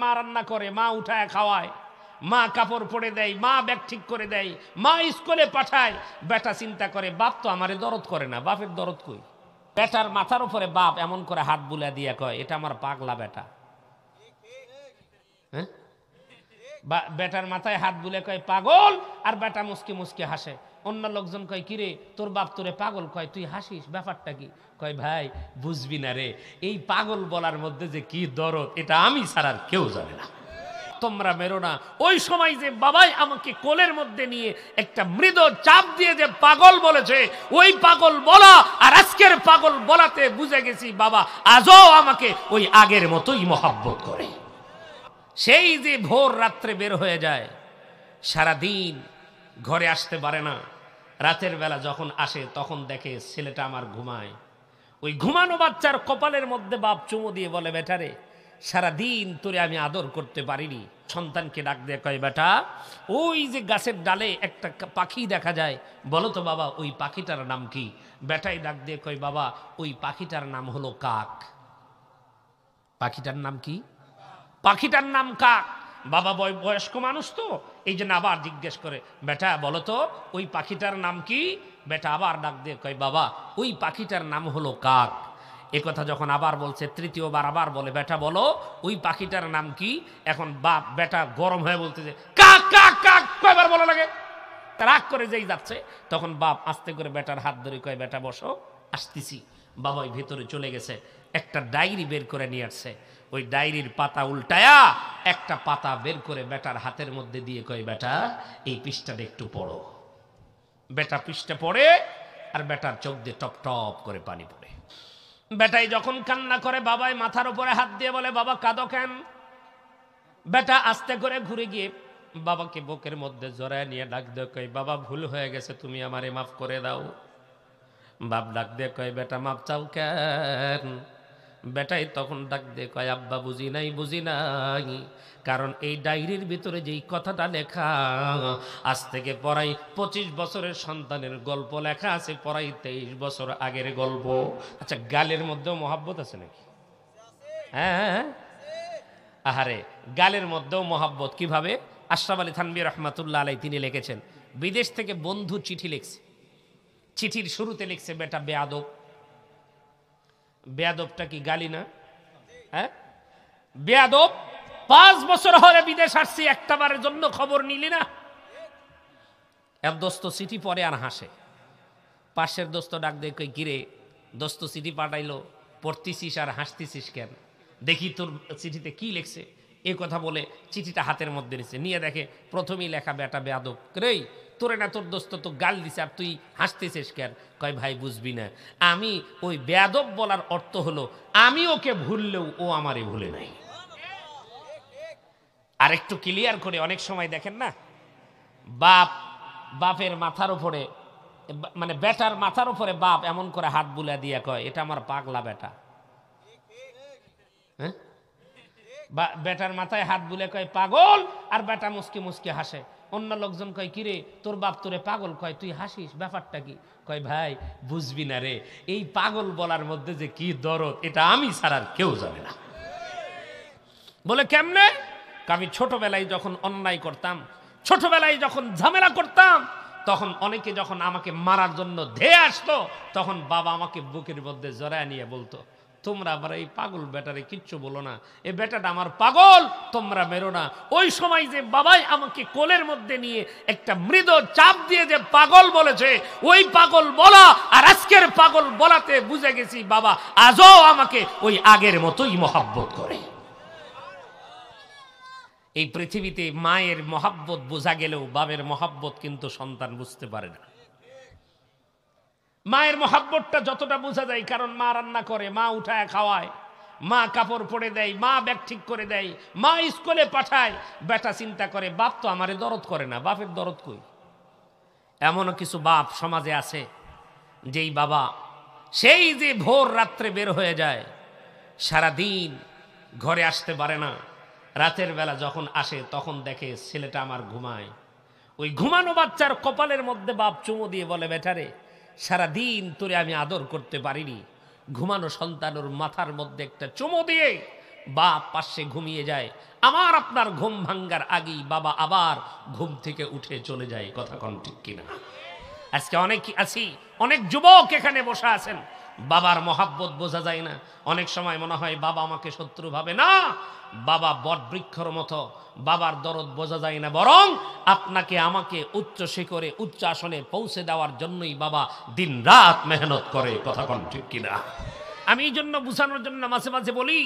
মা রান্না করে, মা উঠায় খাওয়ায়, মা কাপড় পরে দেয়, মা ব্যাগ ঠিক করে দেয়, মা স্কুলে পাঠায়। বেটা চিন্তা করে বাপ তো আমারে দরদ করে না, বাপের দরদ কই? বেটার মাথার উপরে বাপ এমন করে হাত বুলা দিয়ে কয় এটা আমার পাগলা বেটা। হ্যাঁ, বেটার মাথায় হাত বুলে কয় পাগল, আর বেটা মুসকি মুসকি হাসে। অন্য লোকজন কয় কিরে তোর বাপ তোরে পাগল কয়, তুই হাসিস, ব্যাপারটা কি? কয় ভাই বুঝবি না রে, এই পাগল বলার মধ্যে যে কি দরদ এটা আমি ছাড়া আর কেউ জানে না। তোমরা মেরো না। ওই সময় যে বাবাই আমাকে কোলের মধ্যে নিয়ে একটা মৃদু চাপ দিয়ে যে পাগল বলেছে, ওই পাগল বলা আর আজকের পাগল বলাতে বুঝে গেছি বাবা আজও আমাকে ওই আগের মতোই মহব্বত করে। সেই যে ভোর রাত্রে বের হয়ে যায়, সারাদিন ঘরে আসতে পারে না, রাতের বেলা যখন আসে তখন দেখে ছেলেটা আমার ঘুমায়। ওই ঘুমানো বাচ্চার কপালের মধ্যে বাপ চুমু দিয়ে বলে বেটারে সারাদিন তোরে আমি আদর করতে পারিনি। সন্তানকে ডাক দিয়ে কয় বেটা ওই যে গাছের ডালে একটা পাখি দেখা যায়, বলো তো বাবা ওই পাখিটার নাম কি? বেটাই ডাক দিয়ে কয় বাবা ওই পাখিটার নাম হলো কাক। পাখিটার নাম কি? পাখিটার নাম কাক। বাবা বয়স্ক মানুষ তো এই জন্য আবার জিজ্ঞেস করে বেটা বলো তো ওই পাখিটার নাম কি? বেটা আবার ডাক দিয়ে কয় বাবা ওই পাখিটার নাম হলো কাক। একথা যখন আবার বলছে, তৃতীয়বার আবার বলে বেটা বলো ওই পাখিটার নাম কি? এখন বাপ বেটা গরম হয়ে বলতেছে কাক কাক কাক, কয়বার বলা লাগে? রাগ করে যেই যাচ্ছে তখন বাপ আস্তে করে বেটার হাত ধরে কয় বেটা বসো, আসতেছি। বাবা ওই ভেতরে চলে গেছে, একটা ডায়েরি বের করে নিয়ে আসছে। ওই ডায়েরির পাতা উল্টায়া একটা পাতা বের করে বেটার হাতের মধ্যে দিয়ে কয় বেটা এই পৃষ্ঠাটা একটু পড়ো। বেটা পৃষ্ঠা পড়ে আর বেটার চোখ দিয়ে টপ টপ করে পানি পড়ে। বেটাই যখন কান্না করে বাবাই মাথার উপরে হাত দিয়ে বলে বাবা কাঁদো কেন? বেটা আস্তে করে ঘুরে গিয়ে বাবাকে বুকের মধ্যে জড়ায় নিয়ে ডাক দিয়ে কয় বাবা ভুল হয়ে গেছে, তুমি আমারে মাফ করে দাও। বাপ ডাক দিয়ে কয় বেটা মাপ চাও কেন? বেটাই তখন ডাক দিয়ে কয় আব্বা বুঝি নাই কারণ এই ডায়েরির ভিতরে যেই কথাটা লেখা, আজ থেকে পড়াই 25 বছরের সন্তানের গল্প লেখা আছে, পড়াই 23 বছর আগের গল্প। আচ্ছা গালের মধ্যেও মহাব্বত আছে নাকি? হ্যাঁ আহারে গালের মধ্যেও মহাব্বত কিভাবে? আশরাফ আলী থানভী রহমাতুল্লাহ আলাই তিনি লিখেছেন, বিদেশ থেকে বন্ধু চিঠি লিখছে, চিঠির শুরুতে লিখছে বেটা বেয়াদব। বেয়াদবটা কি গালি না? হ্যাঁ বেয়াদব, 5 বছর হলে বিদেশ আসছি, একটা বারের জন্য খবর নিলি না? এক দোস্ত চিঠি পড়ে আর হাসে। পাশের দোস্ত ডাক দিয়ে কই কিরে দোস্ত চিঠি পাঠাইলো, পড়তেছিস আর হাসতেছিস কেন? দেখি তোর চিঠিতে কি লিখছে। এই কথা বলে চিঠিটা হাতের মধ্যে নিচ্ছে, নিয়ে দেখে প্রথমেই লেখা বেটা বেয়াদব। রে তোরে না তোর দোস্ত তো গাল দিছে আর তুই হাসতেছিস কেন? কয় ভাই বুঝবি না, আমি ওই বেয়াদব বলার অর্থ হলো আমি ওকে ভুললেও ও আমারে ভুলে নাই। আর একটু ক্লিয়ার করে, অনেক সময় দেখেন না বাপের মাথার উপরে মানে বেটার মাথার উপরে বাপ এমন করে হাত বুলা দিয়া কয় এটা আমার পাগলা বেটা। হ্যাঁ বেটার মাথায় হাত বুলে কয় পাগল, আর বেটা মুসকি মুসকি হাসে। অন্য লোকজন কয় কিরে তোর বাপ তোরে পাগল কয়, তুই হাসিস, ব্যাপারটা কি? কয় ভাই বুঝবি না রে, এই পাগল বলার মধ্যে যে কি দরদ এটা আমি ছাড়া আর কেউ জানে না। বলে কেমনে? আমি ছোটবেলায় যখন অন্যায় করতাম, ছোটবেলায় যখন ঝামেলা করতাম, তখন অনেকে যখন আমাকে মারার জন্য ধেয়ে আসতো, তখন বাবা আমাকে বুকের মধ্যে জড়ায় নিয়ে বলতো তোমরা আবার এই পাগল বেটারে কিচ্ছু বলো না, এই বেটাটা আমার পাগল, তোমরা মেরো না। ওই সময় যে বাবাই আমাকে কোলের মধ্যে নিয়ে একটা মৃদু চাপ দিয়ে যে পাগল বলেছে, ওই পাগল বলা আর আজকের পাগল বলাতে বুঝে গেছি বাবা আজও আমাকে ওই আগের মতোই মহব্বত করে। এই পৃথিবীতে মায়ের মহাব্বত বোঝা গেলেও বাবের মহাব্বত কিন্তু সন্তান বুঝতে পারে না। মায়ের মহাব্বতটা যতটা বোঝা যায়, কারণ মা রান্না করে, মা উঠায় খাওয়ায়, মা কাপড় পরে দেয়, মা ব্যাগ ঠিক করে দেয়, মা স্কুলে পাঠায়। বেটা চিন্তা করে বাপ তো আমারে দরদ করে না, বাপের দরদ কই? এমনও কিছু বাপ সমাজে আছে যেই বাবা সেই যে ভোর রাত্রে বের হয়ে যায়, সারাদিন ঘরে আসতে পারে না, রাতের বেলা যখন আসে তখন দেখে ছেলেটা আমার ঘুমায়। ওই ঘুমানো বাচ্চার কপালের মধ্যে বাপ চুমু দিয়ে বলে বেটারে সারাদিন তোরে আমি আদর করতে পারিনি। ঘুমানো সন্তানের মাথার মধ্যে একটা চুমু দিয়ে বাপ পাশে ঘুমিয়ে যায়, আমার আপনার ঘুম ভাঙ্গার আগেই বাবা আবার ঘুম থেকে উঠে চলে যায়। কথা কোন ঠিক কিনা? আজকে অনেক আছি, অনেক যুবক এখানে বসে আছেন, বাবার মহাব্বত বোঝা যায় না। অনেক সময় মনে হয় বাবা আমাকে শত্রু ভাবে, না, বাবা বটবৃক্ষর মতো, বাবার দরদ বোঝা যায় না, বরং আপনাকে আমাকে উচ্চ শিখরে উচ্চ আসনে পৌঁছে দেওয়ার জন্যই বাবা দিন রাত মেহনত করে। কথা কোন ঠিক কিনা? আমি এই জন্য বুঝানোর জন্য মাঝে মাঝে বলি,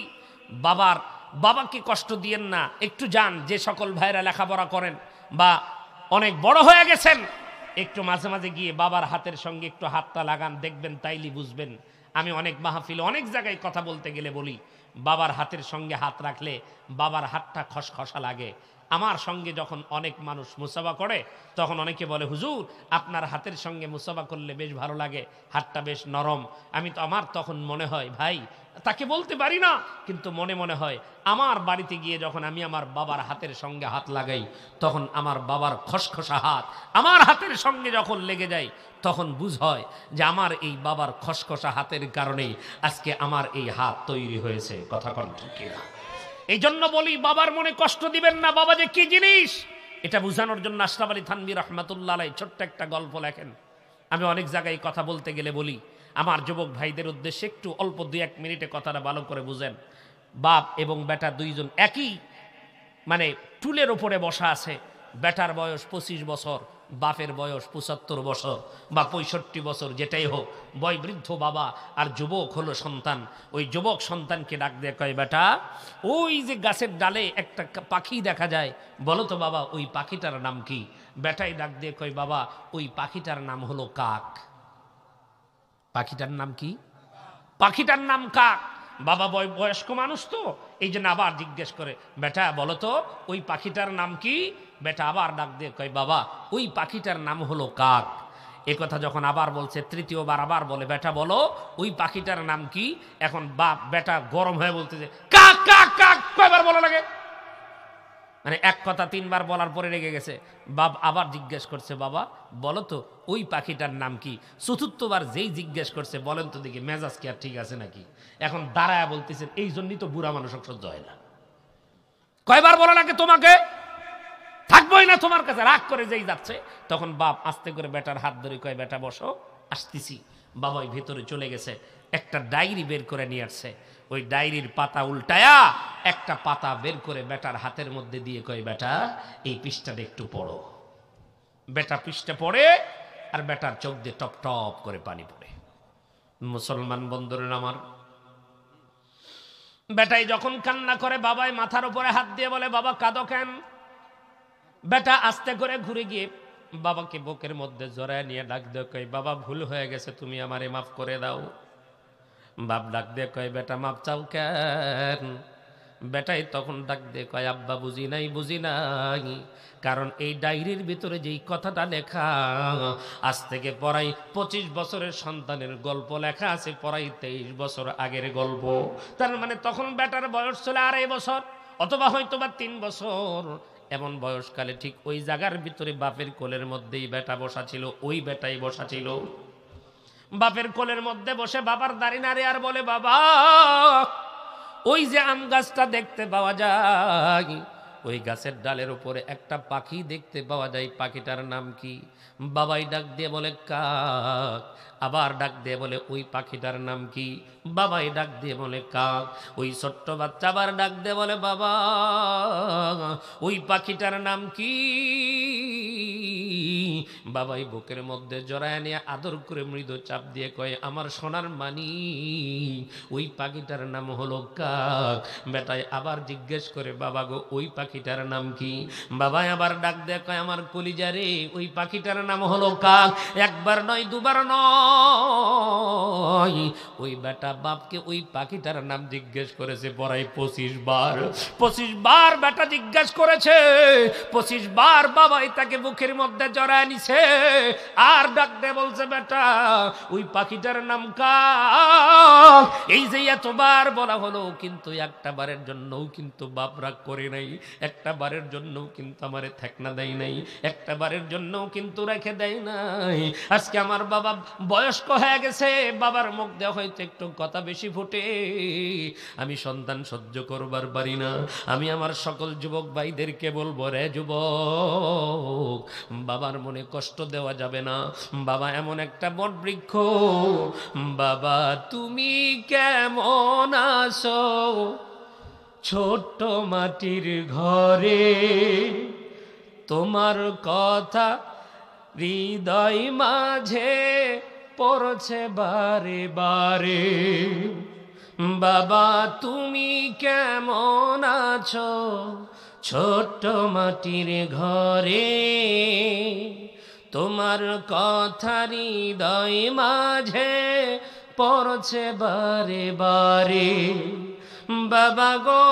বাবাকে কষ্ট দিয়েন না। একটু যান, যে সকল ভাইরা লেখাপড়া করেন বা অনেক বড় হয়ে গেছেন, একটু মাঝে মাঝে গিয়ে বাবার হাতের সঙ্গে একটু হাতটা লাগান, দেখবেন তাইলে বুঝবেন। আমি অনেক মাহফিলে অনেক জায়গায় কথা বলতে গেলে বলি, বাবার হাতের সঙ্গে হাত রাখলে বাবার হাতটা খসখসা লাগে। আমার সঙ্গে যখন অনেক মানুষ মুসাফা করে, তখন অনেকে বলে, হুজুর আপনার হাতের সঙ্গে মুসাফা করলে বেশ ভালো লাগে, হাতটা বেশ নরম। আমার তখন মনে হয়, ভাই তাকে বলতে পারি না, কিন্তু মনে মনে হয় আমার বাড়িতে গিয়ে যখন আমি আমার বাবার হাতের সঙ্গে হাত লাগাই, তখন আমার বাবার খসখসা হাত আমার হাতের সঙ্গে যখন লেগে যায়, তখন বুঝ হয় যে আমার এই বাবার খসখসা হাতের কারণেই আজকে আমার এই হাত তৈরি হয়েছে। কথা কোন ঠিক কিনা? এই জন্য বলি, বাবার মনে কষ্ট দিবেন না। বাবা যে কি জিনিস, এটা বোঝানোর জন্য আশরাফ আলী থানভী রহমাতুল্লাহ আলাইহি ছোট্ট একটা গল্প লেখেন। আমি অনেক জায়গায় কথা বলতে গেলে বলি, আমার যুবক ভাইদের উদ্দেশ্যে একটু অল্প 2-1 মিনিটে কথাটা ভালো করে বুঝেন। বাপ এবং বেটা দুইজন একই টুলের উপরে বসা আছে। বেটার বয়স 25 বছর, বাপের বয়স 75 বছর বা 65 বছর, যেটাই হোক, বয়োবৃদ্ধ বাবা আর যুবক হলো সন্তান। ওই যুবক সন্তানকে ডাক দিয়ে কয়, বেটা ওই যে গাছের ডালে একটা পাখি দেখা যায়, বলো তো বাবা ওই পাখিটার নাম কি? বেটাই ডাক দিয়ে কয়, বাবা ওই পাখিটার নাম হলো কাক। পাখিটার নাম কি? পাখিটার নাম কাক। বাবা বয়স্ক মানুষ তো, এই জন্য আবার জিজ্ঞেস করে, বেটা বলো তো ওই পাখিটার নাম কি? বেটা আবার ডাক দিয়ে কয়, বাবা ওই পাখিটার নাম হলো কাক। এ কথা যখন আবার বলছে, তৃতীয়বার আবার বলে, বেটা বলো ওই পাখিটার নাম কি? এখন বাপ বেটা গরম হয়ে বলতেছে, কাক কাক কাক। কয়বার বলা লাগে? এক কথা 3 বার বলার পরে রেগে গেছে। বাপ আবার জিজ্ঞেস করছে, বাবা বলো তো ওই পাখিটার নাম কি? চতুর্থবার যেই জিজ্ঞেস করছে, বলেন তো দেখি মেজাজ কি আর ঠিক আছে নাকি? এখন দাঁড়ায় বলতেছেন, এই জন্যই তো বুড়া মানুষ সহ্য হয় না। কয়বার বলা লাগে তোমাকে? থাকবোই না তোমার কাছে। রাগ করে যেই যাচ্ছে, তখন বাপ আস্তে করে বেটার হাত ধরে কয়, বেটা বসো, আসতেছি। বাবাই ভেতরে চলে গেছে, একটা ডায়েরি বের করে নিয়ে আসছে। ওই ডায়েরির পাতা উল্টায়া একটা পাতা বের করে বেটার হাতের মধ্যে দিয়ে কয়, বেটা এই পৃষ্ঠাটা একটু পড়ো। বেটা পৃষ্ঠা পড়ে, আর বেটার চোখ দিয়ে টপ টপ করে পানি পড়ে। মুসলমান বন্ধুরা আমার, বেটাই যখন কান্না করে, বাবাই মাথার উপরে হাত দিয়ে বলে, বাবা কাঁদো কেন? বেটা আস্তে করে ঘুরে গিয়ে বাবাকে বুকের মধ্যে জড়ায় নিয়ে ডাক দিয়ে কয়, বাবা ভুল হয়ে গেছে, তুমি আমারে মাফ করে দাও। বাপ ডাক দিয়ে কয়, বেটা মাপ চাও কেন? বেটাই তখন ডাক দিয়ে কয়, আব্বা বুঝি নাই, কারণ এই ডায়েরির ভিতরে যেই কথাটা লেখা, আজ থেকে পড়াই 25 বছরের সন্তানের গল্প লেখা আছে, পড়াই 23 বছর আগের গল্প। তার তখন বেটার বয়স ছিল 2.5 বছর অথবা হয়তোবা 3 বছর। এমন বয়সকালে ঠিক ওই জায়গার ভিতরে বাপের কোলের মধ্যেই বেটা বসা ছিল। ওই বেটাই বসা ছিল বাপের কোলের মধ্যে বসে, বাবার দাড়ি নাড়ে আর বলে, বাবা ওই যে আম গাছটা দেখতে পাওয়া যায়, ওই গাছের ডালের উপরে একটা পাখি দেখতে পাওয়া যায়, পাখিটার নাম কি? বাবাই ডাক দিয়ে বলে, কাক। আবার ডাক দিয়ে বলে, ওই পাখিটার নাম কি? বাবাই ডাক দিয়ে বলে, কাক। ওই ছোট্ট বাচ্চা আবার ডাক দিয়ে বলে, বাবা ওই পাখিটার নাম কি? বাবাই বুকের মধ্যে জড়ায় নিয়ে আদর করে মৃদু চাপ দিয়ে কয়, আমার সোনার মানি, ওই পাখিটার নাম হলো কাক। বেটাই আবার জিজ্ঞেস করে, বাবা গো ওই পাখিটার নাম কি? বাবাই আবার ডাক দিয়ে কয়, আমার কলিজা রে, ওই পাখিটার নাম হলো কাক। একবার নয়, দুবার নয়, ওই বেটা বাপকে ওই পাখিটার নাম জিজ্ঞেস করেছে পড়াই 25 বার। 25 বার বেটা জিজ্ঞেস করেছে, 25 বার বাবাই তাকে বুকের মধ্যে জড়ায় দিছে আর ডাক দিয়ে বলছে বেটা ওই পাখিটার নাম কাক। এই যে এতবার বলা হলো কিন্তু একটা বারের জন্যও কিন্তু বাপ রাগ করে নাই, একটা বারের জন্যও কিন্তু আমারে ঠেকনা দেয় নাই, একটা বারের জন্যও কিন্তু রেখে দেয় নাই। আজকে আমার বাবা বয়স্ক হয়ে গেছে, বাবার মুখ দিয়ে হয়তো একটু কথা বেশি ফুটে, আমি সন্তান সহ্য করবার পারি না। আমি আমার সকল যুবক ভাইদেরকে বলবো, রে যুবক, বাবার মনে কষ্ট দেওয়া যাবে না। বাবা এমন একটা বট বৃক্ষ, বাবা তুমি কেমন আছো ছোট্ট মাটির ঘরে, তোমার কথা হৃদয় মাঝে পড়ছে বারে বারে। বাবা তুমি কেমন আছো ছোট্ট মাটির ঘরে, তোমার কথা হৃদয় মাঝে পড়ছে বারে বারে। বাবা গো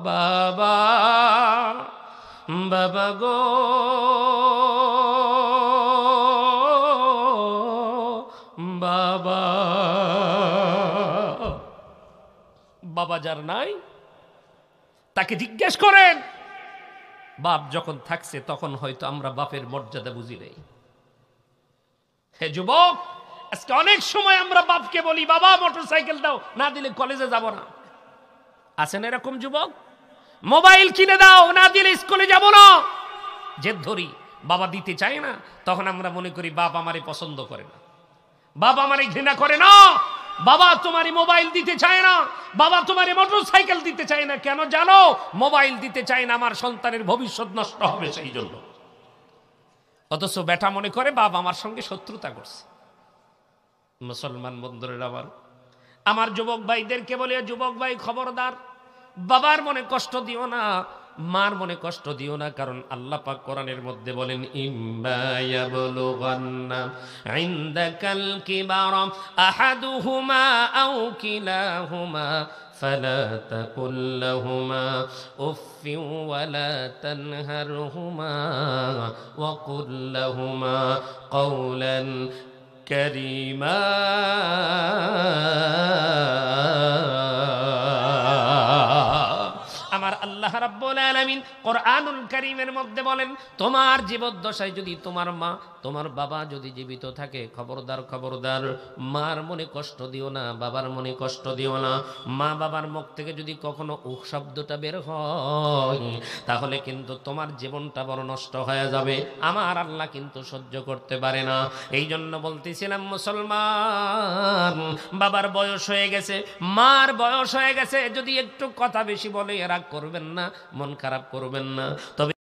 বাবা, বাবা গো বাবা। বাবা যার নাই তাকে জিজ্ঞেস করেন, বাপ যখন থাকছে তখন হয়তো আমরা বাপের মর্যাদা বুঝি নাই। হে যুবক, আজকে অনেক সময় আমরা বাপকে বলি বাবা মোটরসাইকেল দাও, না দিলে কলেজে যাব না। আছেন এরকম যুবক? মোবাইল কিনে দাও, না দিলে স্কুলে যাব না। জেদ ধরি, বাবা দিতে চায় না, তখন আমরা মনে করি বাপ আমারে পছন্দ করে না, বাবা আমারে ঘৃণা করে না। বাবা তোমারই মোবাইল দিতে চায় না, বাবা তোমারই মোটরসাইকেল দিতে চায় না। কেন জানো? মোবাইল দিতে চায় না, আমার সন্তানের ভবিষ্যৎ নষ্ট হবে সেই জন্য। অথচ বেটা মনে করে বাবা আমার সঙ্গে শত্রুতা করছে। মুসলমান বন্ধুরা, আমার যুবক ভাইদেরকে বলে, যুবক ভাই খবরদার, বাবার মনে কষ্ট দিও না, মার মনে কষ্ট দিও না। কারণ আল্লাহ পাক কোরআনের মধ্যে বলেন, ইম্মা ইয়াবলুগান্না ইনদাকাল কিবারা আহাদুহুমা আও কিলাহুমা فلا تقل لهما أف ولا تنهرهما وقل لهما قولا كريما। আমার আল্লাহ রাব্বুল আলামিন কোরআনুল কারীমের মধ্যে বলেন, তোমার জীবদ্দশায় যদি তোমার মা তোমার বাবা যদি জীবিত থাকে, খবরদার খবরদার মার মনে কষ্ট দিও না, বাবার মনে কষ্ট দিও না। মা বাবার মুখ থেকে যদি কখনো উহ শব্দটা বের হয়, তাহলে কিন্তু তোমার জীবনটা বড় নষ্ট হয়ে যাবে। আমার আল্লাহ কিন্তু সহ্য করতে পারে না। এই জন্য বলতেছিলাম মুসলমান, বাবার বয়স হয়ে গেছে, মার বয়স হয়ে গেছে, যদি একটু কথা বেশি বলে রাগ করবেন না, মন খারাপ করবেন না। তবে